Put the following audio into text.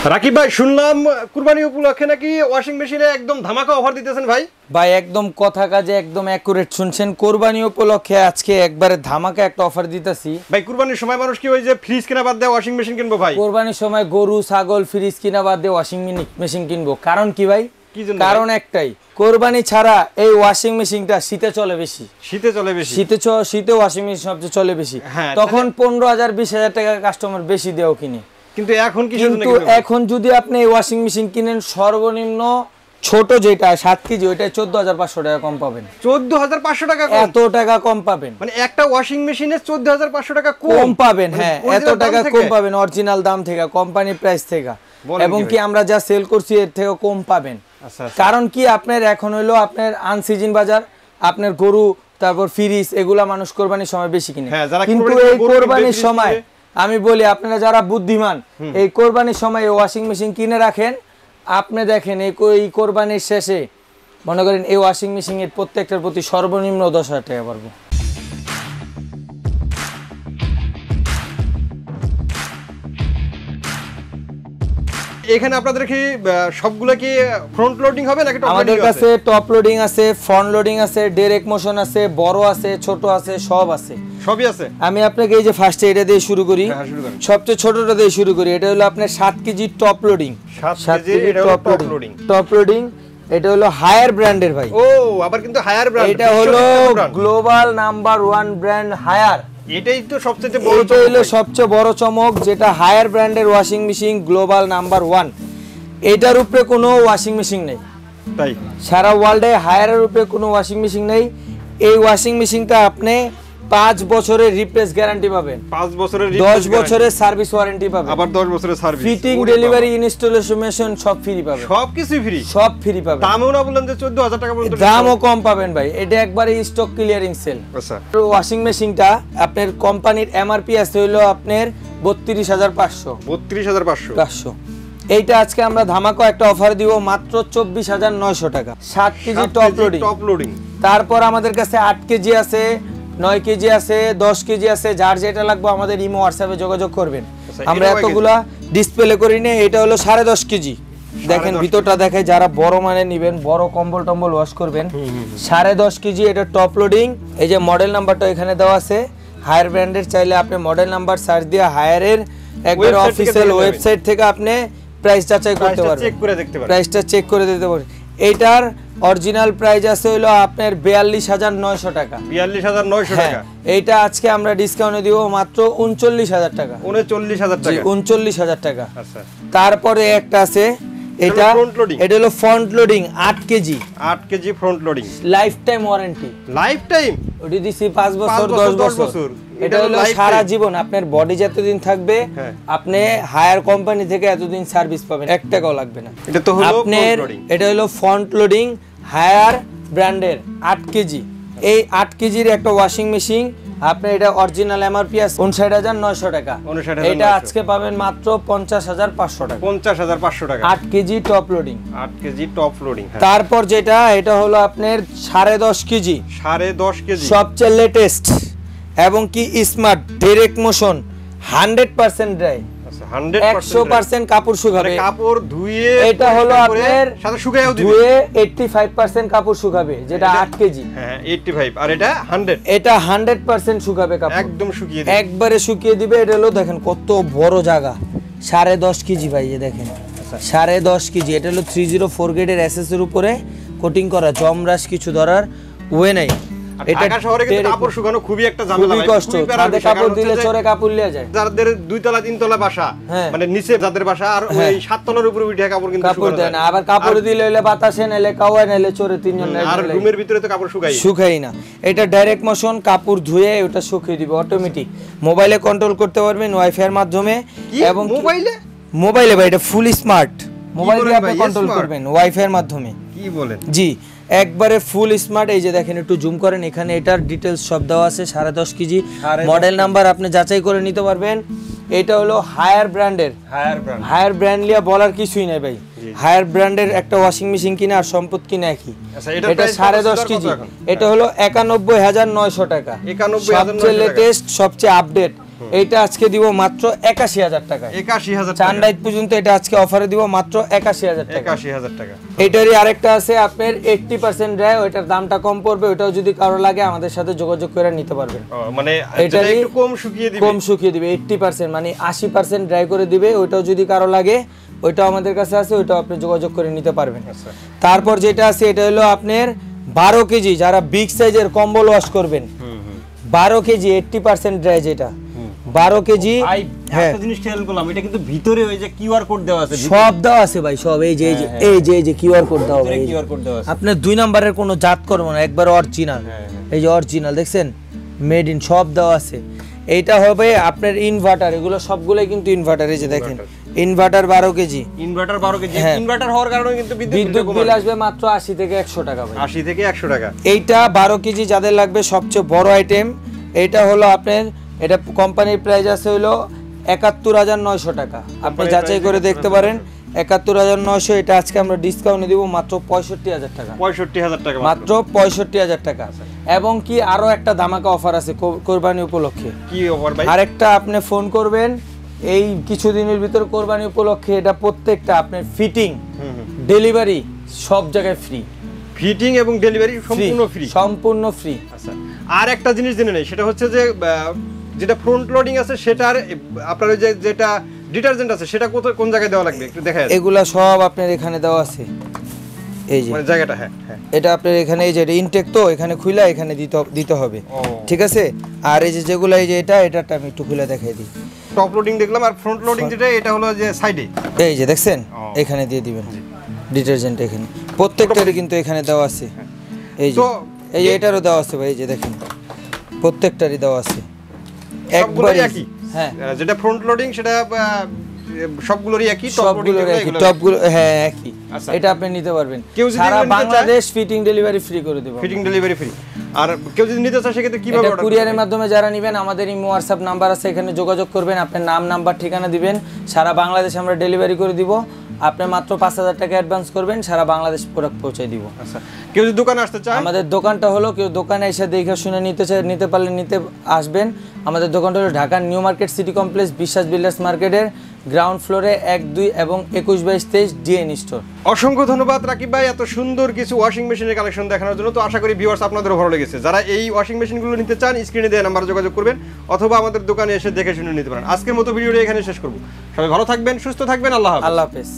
রাকিব ভাই শুনলাম কুরবানি উপলক্ষে নাকি ওয়াশিং মেশিনে একদম ধামাকা অফার দিতেছেন ভাই। ভাই একদম কথা কাজে একদম অ্যাকুরেট শুনছেন। কুরবানি উপলক্ষে আজকে একবারে ধামাকা একটা অফার দিতেছি ভাই। কুরবানির সময় মানুষ কি ওই যে ফ্রিজ কেনা বাদ দিয়ে ওয়াশিং মেশিন কিনবো ভাই? কুরবানির সময় গরু ছাগল ফ্রিজ কিনা বাদ দিয়ে ওয়াশিং মেশিন কিনবো। কারণ কি ভাই? কারণ একটাই, কোরবানি ছাড়া এই ওয়াশিং মেশিনটা শীতে চলে বেশি। শীতে ওয়াশিং মেশিন সবচেয়ে চলে বেশি। তখন 15,000 20,000 টাকা কাস্টমার বেশি দেও কিনে। কিন্তু এখন যদি আপনি এই ওয়াশিং মেশিন কিনেন সর্বনিম্ন ছোট যেটা 7 কেজি ওইটা 14,500 টাকা কম পাবেন। 14,500 টাকা কম? এত টাকা কম পাবেন মানে একটা ওয়াশিং মেশিনে 14,500 টাকা কম পাবেন। হ্যাঁ, এত টাকা কম পাবেন অরিজিনাল দাম থেকে, কোম্পানি প্রাইস থেকে, এবং কি আমরা যা সেল করছি এর থেকে কম পাবেন। কারণ কি আপনার এখন হলো আপনার আনসিজন বাজার, আপনার গরু তারপর ফ্রিজ এগুলা মানুষ কোরবানির সময় বেশি কিনে। কিন্তু এই কোরবানির সময় আমি বলি আপনারা যারা বুদ্ধিমান এই কোরবানির সময় ওয়াশিং মেশিন কিনে রাখেন। আপনি দেখেন এই কোরবানির শেষে মনে করেন এই ওয়াশিং মেশিনের প্রত্যেকটার প্রতি সর্বনিম্ন 10,000 টাকা পারবো। এখানে আপনাদের কি সবগুলো কি ফ্রন্ট লোডিং হবে নাকি টপ লোডিং? আমাদের কাছে টপ লোডিং আছে, ফ্রন্ট লোডিং আছে, ডাইরেক্ট মোশন আছে, বড় আছে, ছোট আছে, সব আছে, সবই আছে। আমি আপনাকে এই যে ফার্স্টে এটা দিয়ে শুরু করি। সবচেয়ে ছোটটা দিয়ে শুরু করি। এটা হলো আপনার 7 KG top loading. 7 KG top loading. এটা হলো হায়ার ব্র্যান্ডের ভাই। ও আবার কিন্তু হায়ার ব্র্যান্ড। এটা হলো গ্লোবাল নাম্বার 1 ব্র্যান্ড হায়ার। এটাই তো সবচেয়ে বড় চমক। এটা হলো সবচেয়ে বড় চমক, যেটা হায়ার ব্র্যান্ডের ওয়াশিং মেশিন গ্লোবাল নাম্বার 1। এটার উপরে কোনো ওয়াশিং মেশিন নেই তাই সারা ওয়ার্ল্ডে। হায়ারের উপরে কোনো ওয়াশিং মেশিন নেই। এই ওয়াশিং মেশিনটা আপনি 5 বছরের রিপ্লেস গ্যারান্টি পাবেন, 5 বছরের 10 বছরের সার্ভিস ওয়ারেন্টি পাবেন, আবার 10 বছরের সার্ভিস, ফিটিং ডেলিভারি ইনস্টলেশন সব ফ্রি পাবেন। সবকিছু ফ্রি, সব ফ্রি পাবেন। দামও না বলেন যে 14,000 টাকা পর্যন্ত, দামও কম পাবেন ভাই। এটা একবারে স্টক ক্লিয়ারিং সেল। আচ্ছা, ওয়াশিং মেশিনটা আপনার কোম্পানির এমআরপি আছে হলো আপনার 32,500। 32,500। এইটা আজকে আমরা ধামাকা একটা অফার দিব মাত্র 24,900 টাকা। 7 কেজি টপ লোডিং। তারপর আমাদের কাছে 8 কেজি আছে, 9 কেজি আছে, 10 কেজি আছে। যার যেটা লাগবে আমাদের ইমো হোয়াটসঅ্যাপে যোগাযোগ করবেন। আমরা এতগুলা ডিসপ্লে করি না। এটা হলো 10.5 কেজি। দেখেন ভিতরটা দেখাই, যারা বড় মানে নেবেন, বড় কম্বল টম্বল ওয়াশ করবেন। 10.5 কেজি এটা টপ লোডিং। এই যে মডেল নাম্বারটা এখানে দেওয়া আছে হায়ার ব্র্যান্ডের। চাইলে আপনি মডেল নাম্বার সার্চ দিয়ে হায়ারের একবার অফিসিয়াল ওয়েবসাইট থেকে আপনি প্রাইস যাচাই করতে পারবেন, প্রাইসটা চেক করে দিতে পারবেন। এইটার অরিজিনাল প্রাইস আছে হলো আপনার 42,900 টাকা। 42,900 টাকা। এইটা আজকে আমরা ডিসকাউন্টে দিব মাত্র 39,000 টাকা। 39,000 টাকা। আচ্ছা, তারপরে একটা আছে এটা হলো front loading 8 KG. 8 KG front loading, life time warranty. Life time ওটি দিছি 5 বছর 10 বছর। এটা হলো সারা জীবন আপনার বডি যতদিন থাকবে আপনি হায়ার কোম্পানি থেকে এতদিন সার্ভিস পাবেন, 1 টাকাও লাগবে না। এটা তো হলো আপনার, এটা হলো ফ্রন্ট লোডিং হায়ার ব্র্যান্ডের 8 কেজি। এই 8 কেজির একটা ওয়াশিং মেশিন আপনার এটা অরিজিনাল এমআরপি আছে 59,900 টাকা। এটা আজকে পাবেন মাত্র 50,500 টাকা। 50,500 টাকা 8 KG top loading. 8 KG top loading. তারপর যেটা এটা হলো আপনার 10.5 কেজি। 10.5 কেজি সবচেয়ে লেটেস্ট এবং কি স্মার্ট, ডাইরেক্ট মোশন, 100% ড্রাই। 100% কাপড় শুকাবে। কাপড় ধুয়ে এটা হলো আপনার সাথে শুকায়ও দিবে। ধুয়ে 85% কাপড় শুকাবে, যেটা 8 কেজি। হ্যাঁ 85। আর এটা 100। এটা 100% শুকাবে কাপড়, একদম শুকিয়ে দিবে, একবারে শুকিয়ে দিবে। এটা হলো দেখেন কত বড় জায়গা, 10.5 কেজি ভাই। এই দেখেন 10.5 কেজি। এটা হলো 304 গ্রেডের এসএস এর উপরে কোটিং করা, জমরাশ কিছু ধরার ওয়ে নাই। এটা ঢাকা শহরে কিন্তু কাপড় শুকানো খুবই একটা ঝামেলা, খুবই কষ্ট। ছাদে কাপড় দিলে চরে কাপড় লিয়ে যায়। যাদের 2 তলা 3 তলা বাসা, মানে নিচে যাদের বাসা, আর ওই 7 তলার উপরে উঠে কাপড় কিন্তু কাপড় দেয় না। আবার কাপড় দিলে হইলে বাতাসে নেলে কাওয়া নেলে চরে তিনজন নেলে, আর রুমের ভিতরে তো কাপড় শুকাই না। এটা ডাইরেক্ট মোশন, কাপড় ধুয়ে ওটা শুকিয়ে দিবে অটোমেটিক। মোবাইলে কন্ট্রোল করতে পারবেন ওয়াইফাই এর মাধ্যমে। এবং মোবাইলে ভাই এটা ফুল স্মার্ট। মোবাইল দিয়ে আপনি কন্ট্রোল করবেন ওয়াইফাই এর মাধ্যমে। কি বলেন? জি, একবারে ফুল স্মার্ট। এই যে দেখেন একটু জুম করেন, এখানে এটার ডিটেইলস সব দেওয়া আছে। 10.5 কেজি মডেল নাম্বার আপনি যাচাই করে নিতে পারবেন। এটা হলো হায়ার ব্র্যান্ডের। হায়ার ব্র্যান্ড লিয়া বলার কিছুই নাই ভাই। হায়ার ব্র্যান্ডের একটা ওয়াশিং মেশিন কিনা আর সম্পদ কিনা একই। এটা 10.5 কেজি। এটা হলো 91,900 টাকা। সবচেয়ে লেটেস্ট, সবচেয়ে আপডেট এইটা আজকে দিব মাত্র ৮১,০০০ টাকায়। ৮১,০০০ চান রাত পর্যন্ত এটা আজকে অফারে দিব মাত্র ৮১,০০০ টাকা। ৮১,০০০ টাকা। এটারই আরেকটা আছে আপনার 80% ড্রাই, ওইটার দামটা কম পড়বে, ওটাও যদি কারো লাগে আমাদের সাথে যোগাযোগ করে নিতে পারবেন। মানে এটা একটু কম শুকিয়ে দিবে 80%, মানে 80% ড্রাই করে দিবে, ওইটাও যদি কারো লাগে ওইটাও আমাদের কাছে আছে, ওইটাও আপনি যোগাযোগ করে নিতে পারবেন। তারপর যেটা আছে এটা হলো আপনার 12 কেজি, যারা বিগ সাইজের কম্বল ওয়াশ করবেন, 12 কেজি 80% ড্রাই, যেটা 12 কেজি। হ্যাঁ, একটা জিনিস খেয়াল করলাম, এটা কিন্তু ভিতরে ওই যে কিউআর কোড দেওয়া আছে, সব দেওয়া আছে ভাই, সব এই যে কিউআর কোড দেওয়া আছে, কিউআর কোড দেওয়া আছে। আপনার 2 নাম্বারের কোনো জাত করব না, একবার অরিজিনাল। এই যে অরিজিনাল দেখছেন, মেড ইন, সব দেওয়া আছে। এইটা হবে আপনার ইনভার্টার, এগুলো সবগুলোই কিন্তু ইনভার্টার। এই যে দেখেন inverter 12 KG, inverter 12 KG. Inverter হওয়ার কারণে কিন্তু বিদ্যুৎ বিল আসবে মাত্র 80 থেকে 100 টাকা ভাই। 80 থেকে 100 টাকা। এইটা 12 কেজি যাদের লাগবে, সবচেয়ে বড় আইটেম এইটা হলো আপনার, এটা কোম্পানির প্রাইস আছে হলো ৭১,৯০০ টাকা। আপনি যাচাই করে দেখতে পারেন, ৭১,৯০০। এটা আজকে আমরা ডিসকাউন্টে দিব মাত্র ৬৫,০০০ টাকা। ৬৫,০০০ টাকা মাত্র ৬৫,০০০ টাকা। এবং কি আরো একটা ধামাকা অফার আছে কোরবানি উপলক্ষে। কি অফার ভাই? আরেকটা আপনি ফোন করবেন এই কিছুদিনের ভিতর কোরবানি উপলক্ষে, এটা প্রত্যেকটা আপনার ফিটিং ডেলিভারি সব জায়গায় ফ্রি। ফিটিং এবং ডেলিভারি সম্পূর্ণ ফ্রি, সম্পূর্ণ ফ্রি। আচ্ছা, আর একটা জিনিস জেনে নেই, সেটা হচ্ছে যে যেটা ফ্রন্ট লোডিং আছে সেটার আপনার ওই যে যেটা ডিটারজেন্ট আছে সেটা কোন জায়গায় দেওয়া লাগবে একটু দেখায়। এগুলা সব আপনার এখানে দেওয়া আছে, এই যে মানে জায়গাটা। হ্যাঁ, এটা আপনার এখানে, এই যে ইনটেক, তো এখানে খুলে এখানে দিতে হবে, ঠিক আছে। আর এই যে যেগুলো, এই যে এটাটা আমি একটু খুলে দেখাই দিই। টপ লোডিং দেখলাম, আর ফ্রন্ট লোডিং যেটা এটা হলো যে সাইডে, এই যে দেখছেন এখানে দিয়ে দিবেন ডিটারজেন্ট, এখানে প্রত্যেকটারই কিন্তু এখানে দেওয়া আছে। এই যে এটারও দেওয়া আছে ভাই, এই যে দেখেন প্রত্যেকটারই দেওয়া আছে একবারে একই। হ্যাঁ, যেটা ফ্রন্ট লোডিং সেটা সবগুলোরই একই, সবগুলোর একই, টপগুলো হ্যাঁ একই। এটা আপনি নিতে পারবেন, সারা বাংলাদেশ ফিটিং ডেলিভারি ফ্রি করে দেব। Fitting delivery free. আর কেউ যদি নিতে চায় সেক্ষেত্রে কিভাবে অর্ডার? কুরিয়ারের মাধ্যমে যারা নেবেন, আমাদের ইমো হোয়াটসঅ্যাপ নাম্বার আছে, এখানে যোগাযোগ করবেন, আপনার নাম, নাম্বার, ঠিকানা দিবেন, সারা বাংলাদেশে আমরা ডেলিভারি করে দিব। আপনি মাত্র ৫,০০০ টাকা অ্যাডভান্স করবেন, সারা বাংলাদেশ প্রোডাক্ট পৌঁছে দিব। আচ্ছা, কেউ যদি দোকানে আসতে চায়, আমাদের দোকানটা হলো, কেউ দোকানে এসে দেখে শুনে নিতে চায়, নিতে পারলে নিতে আসবেন। আমাদের দোকানটা হলো ঢাকার নিউ মার্কেট সিটি কমপ্লেক্স, বিশ্বাস বিল্ডার্স মার্কেটের গ্রাউন্ড ফ্লোরে ১, ২ এবং ২১, ২২, ২৩ ডিএন স্টোর। অসংখ্য ধন্যবাদ রাকিব ভাই এত সুন্দর কিছু ওয়াশিং মেশিনের কালেকশন দেখানোর জন্য। তো আশা করি ভিউয়ার্স আপনাদেরও ভালো লেগেছে। যারা এই ওয়াশিং মেশিনগুলো নিতে চান, স্ক্রিনে দেওয়া নাম্বারে যোগাযোগ করবেন, অথবা আমাদের দোকানে এসে দেখে শুনে নিতে পারেন। আজকের মতো ভিডিওটা এখানে শেষ করব। সবাই ভালো থাকবেন, সুস্থ থাকবেন, আল্লাহ হাফেজ। আল্লাহ হাফেজ।